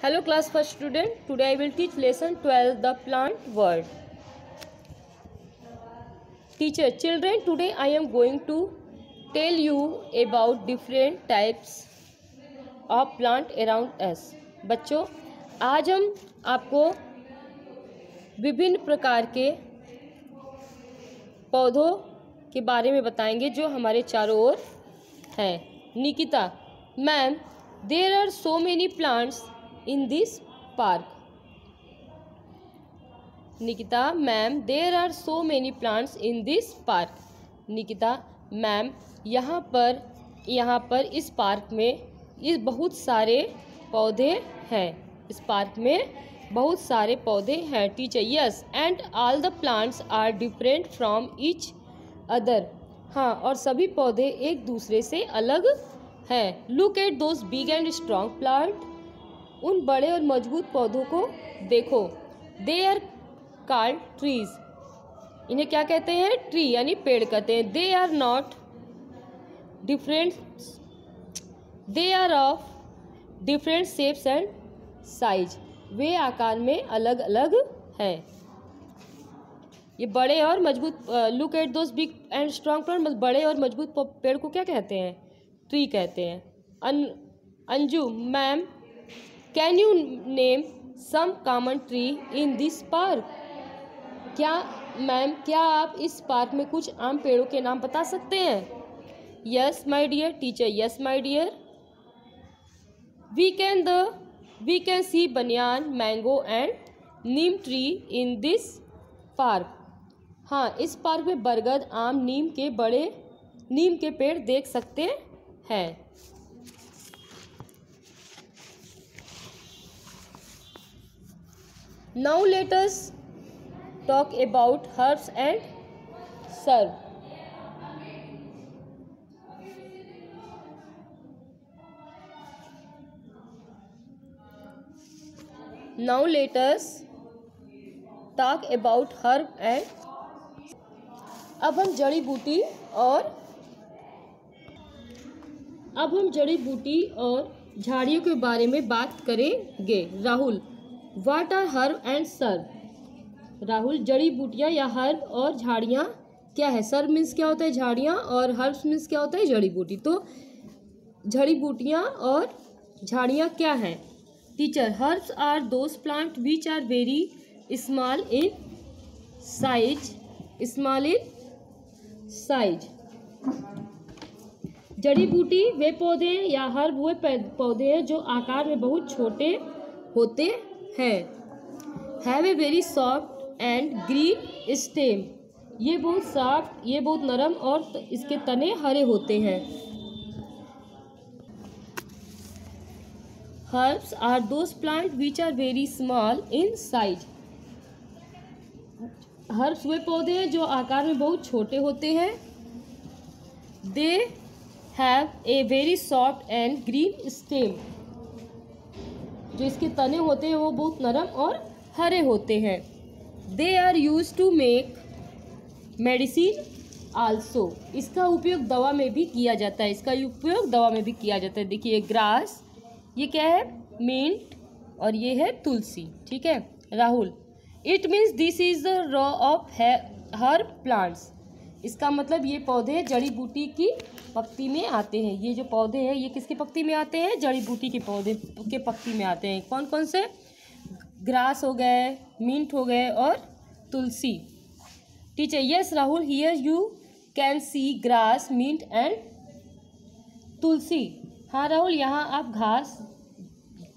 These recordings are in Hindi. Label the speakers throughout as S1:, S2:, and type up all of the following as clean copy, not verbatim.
S1: Hello class first student. Today I will teach lesson 12 the plant world. Teacher, children, today I am going to tell you about different types of plant around us. बच्चों, आज हम आपको विभिन्न प्रकार के पौधों के बारे में बताएंगे जो हमारे चारों ओर हैं. Nikita, ma'am, there are so many plants in this park. Nikita, ma'am, there are so many plants in this park. Nikita, ma'am, यहाँ पर इस पार्क में इस बहुत सारे पौधे हैं. इस पार्क में बहुत सारे पौधे हैं. Teacher, yes, and all the plants are different from each other. हाँ, और सभी पौधे एक दूसरे से अलग हैं. Look at those big and strong plant. उन बड़े और मजबूत पौधों को देखो. They are called trees. इन्हें क्या कहते हैं? ट्री यानी पेड़ कहते हैं. They are not different, they are of different shapes and size. वे आकार में अलग अलग हैं. ये बड़े और मजबूत, look at those big and strong plant. बड़े और मजबूत पेड़ को क्या कहते हैं? ट्री कहते हैं. Anju, ma'am, can you name some common tree in this park. क्या आप इस पार्क में कुछ आम पेड़ों के नाम बता सकते हैं? Yes my dear. Teacher, yes my dear. We can see banyan, mango and neem tree in this park. हाँ, इस पार्क में बरगद, आम, नीम के पेड़ देख सकते हैं. Now let us talk about herbs and shrubs. Now let us talk about herb and. अब हम जड़ी बूटी और झाड़ियों के बारे में बात करेंगे. Rahul, what are herb and shrub. Rahul, जड़ी बूटियाँ या हर्ब और झाड़ियाँ क्या है? सर्ब मीन्स क्या होता है? झाड़ियाँ, और हर्ब्स मीन्स क्या होता है? जड़ी बूटी. तो जड़ी बूटियाँ और झाड़ियाँ क्या हैं? Teacher, herbs are those plant which are very small in size. जड़ी बूटी वे पौधे हैं या हर्ब वे पौधे हैं जो आकार में बहुत छोटे होते हैं. Have a very soft and green stem. ये बहुत नरम और इसके तने हरे होते हैं. Herbs are those plant which are very small in size. Herbs वे पौधे हैं जो आकार में बहुत छोटे होते हैं. They have a very soft and green stem. जो इसके तने होते हैं वो बहुत नरम और हरे होते हैं. They are use to make medicine also. इसका उपयोग दवा में भी किया जाता है. देखिए, ग्रास, ये क्या है? मिंट, और ये है तुलसी. ठीक है. Rahul, it means this is the raw of herb plants. इसका मतलब ये पौधे जड़ी बूटी की पत्ती में आते हैं. ये जो पौधे हैं ये किसकी पत्ती में आते हैं? जड़ी बूटी के पौधे के पत्ती में आते हैं. कौन कौन से? ग्रास हो गए, मिंट हो गए और तुलसी. Teacher, yes Rahul, here you can see grass, mint and tulsi. हाँ राहुल, यहाँ आप घास,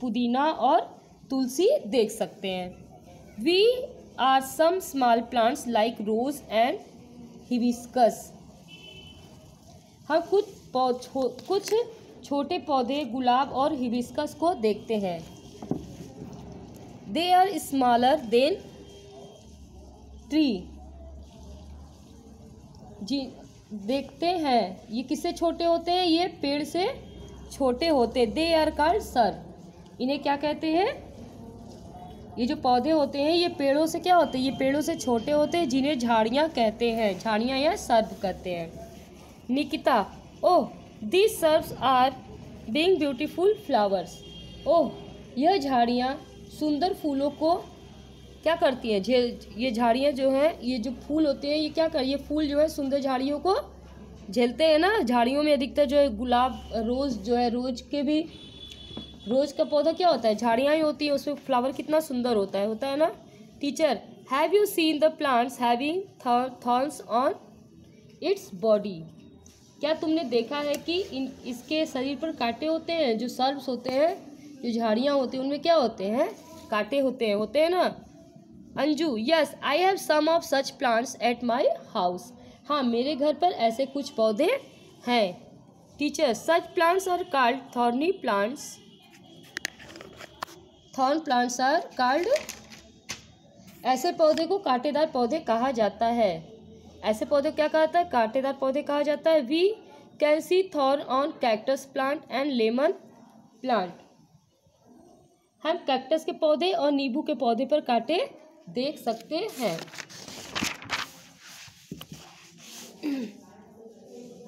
S1: पुदीना और तुलसी देख सकते हैं. We are some small plants like rose and hibiscus. हम कुछ छोटे पौधे गुलाब और हिबिस्कस को देखते हैं. They are smaller than tree. जी, देखते हैं ये किससे छोटे होते हैं? ये पेड़ से छोटे होते हैं. They are called shrub. इन्हें क्या कहते हैं? ये जो पौधे होते हैं ये पेड़ों से क्या होते हैं? ये पेड़ों से छोटे होते हैं, जिन्हें झाड़ियाँ कहते हैं. झाड़ियाँ या सर्ब कहते हैं. निकिता, ओह, these shrubs are being beautiful flowers. ओह, यह झाड़ियाँ सुंदर फूलों को क्या करती हैं, ये झाड़ियाँ जो हैं, ये जो फूल होते हैं, ये क्या कर, ये फूल जो है सुंदर झाड़ियों को झेलते हैं ना। झाड़ियों में अधिकतर जो है गुलाब, रोज़ जो है, रोज़ का पौधा क्या होता है, झाड़ियाँ ही होती हैं, उसमें फ्लावर कितना सुंदर होता है ना। Teacher, have you seen the plants having thorns on its body? क्या तुमने देखा है कि इसके शरीर पर कांटे होते हैं? जो सर्ब्स होते हैं, जो झाड़ियाँ होती हैं, उनमें क्या होते हैं, कांटे होते हैं ना। Anju, yes I have some of such plants at my house. हाँ, मेरे घर पर ऐसे कुछ पौधे हैं। Teacher, such plants are called thorny plants. Thorn plants are called, ऐसे पौधे को कांटेदार पौधे कहा जाता है। ऐसे पौधे क्या कहता है, कांटेदार पौधे कहा जाता है। We can see thorn on cactus plant and lemon plant. हम कैक्टस के पौधे और नींबू के पौधे पर कांटे देख सकते हैं।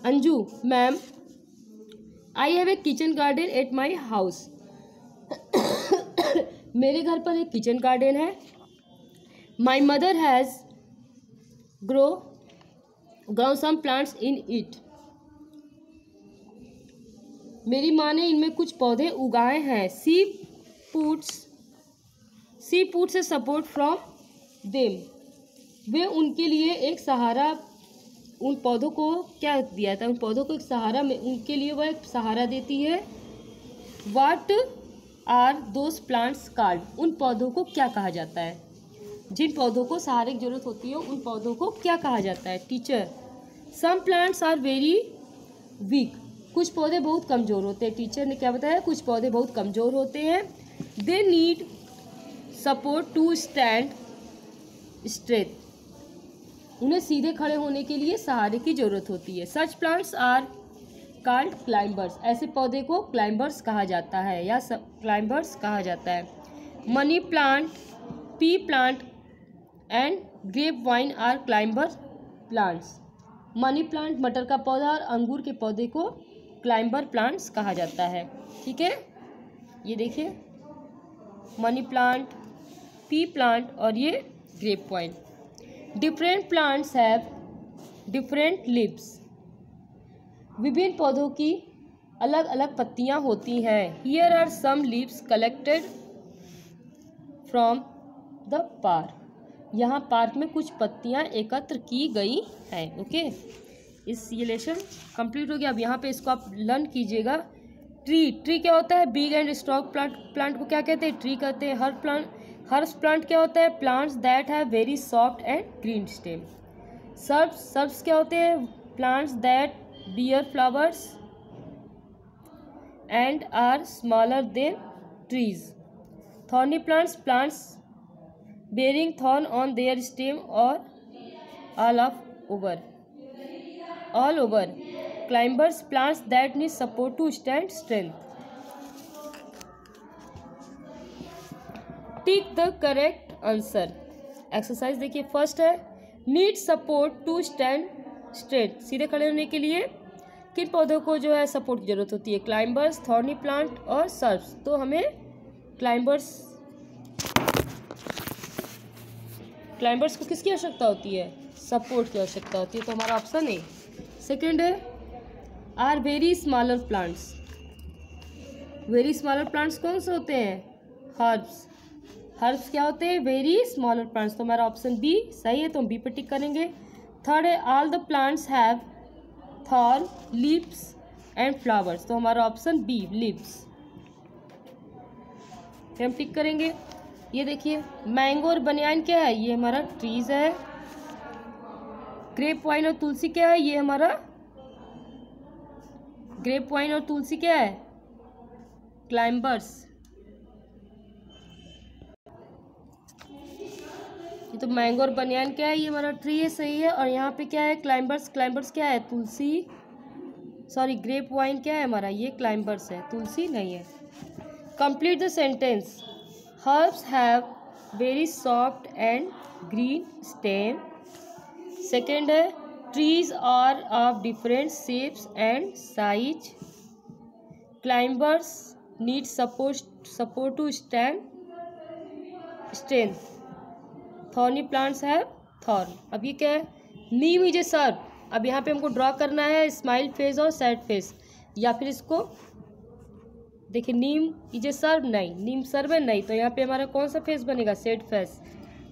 S1: Anju, ma'am I have a kitchen garden at my house. मेरे घर पर एक किचन गार्डन है। My mother has grow some plants in it. मेरी माँ ने इनमें कुछ पौधे उगाए हैं। She puts a support from them. वे उनके लिए एक सहारा, उन पौधों को क्या दिया था, उन पौधों को एक सहारा में, उनके लिए वह एक सहारा देती है। What are those plants called? उन पौधों को क्या कहा जाता है? जिन पौधों को सहारे की जरूरत होती है, उन पौधों को क्या कहा जाता है? Teacher, some plants are very weak. कुछ पौधे बहुत कमज़ोर होते हैं। टीचर ने क्या बताया, कुछ पौधे बहुत कमज़ोर होते हैं। They need support to stand straight. उन्हें सीधे खड़े होने के लिए सहारे की ज़रूरत होती है। Such plants are called climbers. ऐसे पौधे को क्लाइंबर्स कहा जाता है, या क्लाइंबर्स कहा जाता है। Money plant, pea plant and grape vine are climber plants. Money plant, मटर का पौधा, और अंगूर के पौधे को क्लाइंबर प्लांट्स कहा जाता है। ठीक है, ये देखिए, मनी प्लांट, पी प्लांट और ये grape vine. Different plants have different leaves. विभिन्न पौधों की अलग अलग पत्तियां होती हैं। Here are some leaves collected from the park. यहाँ पार्क में कुछ पत्तियाँ एकत्र की गई हैं। ओके, ये लेसन कंप्लीट हो गया। अब यहाँ पे इसको आप लर्न कीजिएगा। ट्री क्या होता है? बिग एंड स्ट्रॉन्ग प्लांट को क्या कहते हैं? ट्री कहते हैं। हर्ब्स प्लांट क्या होता है? Plants that have very soft and green stem. Shrubs क्या होते हैं? Plants that bear flowers and are smaller than trees. Thorny plants bearing thorn on their stem or all over. Climbers plants that need support to stand strength. Tick the correct answer. Exercise देखिए, फर्स्ट है need support to stand straight. सीधे खड़े होने के लिए किन पौधों को जो है सपोर्ट की जरूरत होती है? क्लाइंबर्स, थॉर्नी प्लांट और सर्ब्स। तो हमें क्लाइंबर्स को किसकी आवश्यकता होती है? सपोर्ट की आवश्यकता होती है। तो हमारा ऑप्शन है। सेकंड है are very smaller plants. Very smaller plants कौन से होते हैं? हर्ब्स क्या होते हैं? Very smaller plants. तो हमारा ऑप्शन बी सही है, तो हम बी पर टिक करेंगे। थर्ड है all the plants have thorn, leaves and flowers. तो हमारा ऑप्शन बी लीव्स, फिर हम टिक करेंगे। ये देखिए, मैंगो और बनियान क्या है? ये हमारा ट्रीज है। ग्रेप वाइन और तुलसी क्या है? ये हमारा ग्रेप वाइन और तुलसी क्या है? क्लाइंबर्स। ये तो मैंगो और बनियान क्या है? ये हमारा ट्री है, सही है। और यहाँ पे क्या है? क्लाइंबर्स क्या है? ग्रेप वाइन क्या है हमारा? ये क्लाइंबर्स है, तुलसी नहीं है। Complete the sentence. Herbs have very soft and green stem. Second है trees are of different shapes and size. Climbers need support to strength. Thorny plants have thorn. अब ये क्या है, नीम इज ए सर्व। अब यहाँ पे हमको ड्रॉ करना है स्माइल फेस और सैड फेस, या फिर इसको देखिए नीम इज ए सर्व, नहीं नीम सर्व है नहीं, तो यहाँ पे हमारा कौन सा फेस बनेगा, सैड फेस।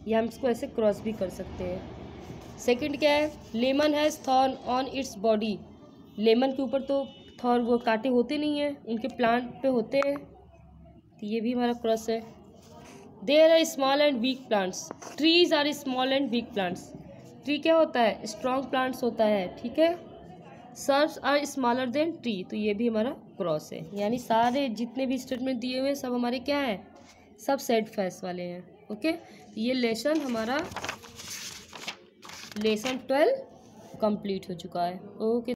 S1: या हम इसको ऐसे क्रॉस भी कर सकते हैं। सेकंड क्या है, lemon has thorn on its body. Lemon के ऊपर तो थॉर्न वो कांटे होते नहीं हैं, उनके प्लांट पे होते हैं, तो ये भी हमारा क्रॉस है। There are small and weak plants. Trees are small and weak plants. Tree क्या होता है, स्ट्रॉन्ग प्लांट्स होता है, ठीक है। Shrubs are smaller than tree, तो ये भी हमारा क्रॉस है। यानी सारे जितने भी स्टेटमेंट दिए हुए हैं सब हमारे क्या है, सब सेड फेस वाले हैं। ओके, ये लेसन हमारा लेसन 12 कंप्लीट हो चुका है। ओके।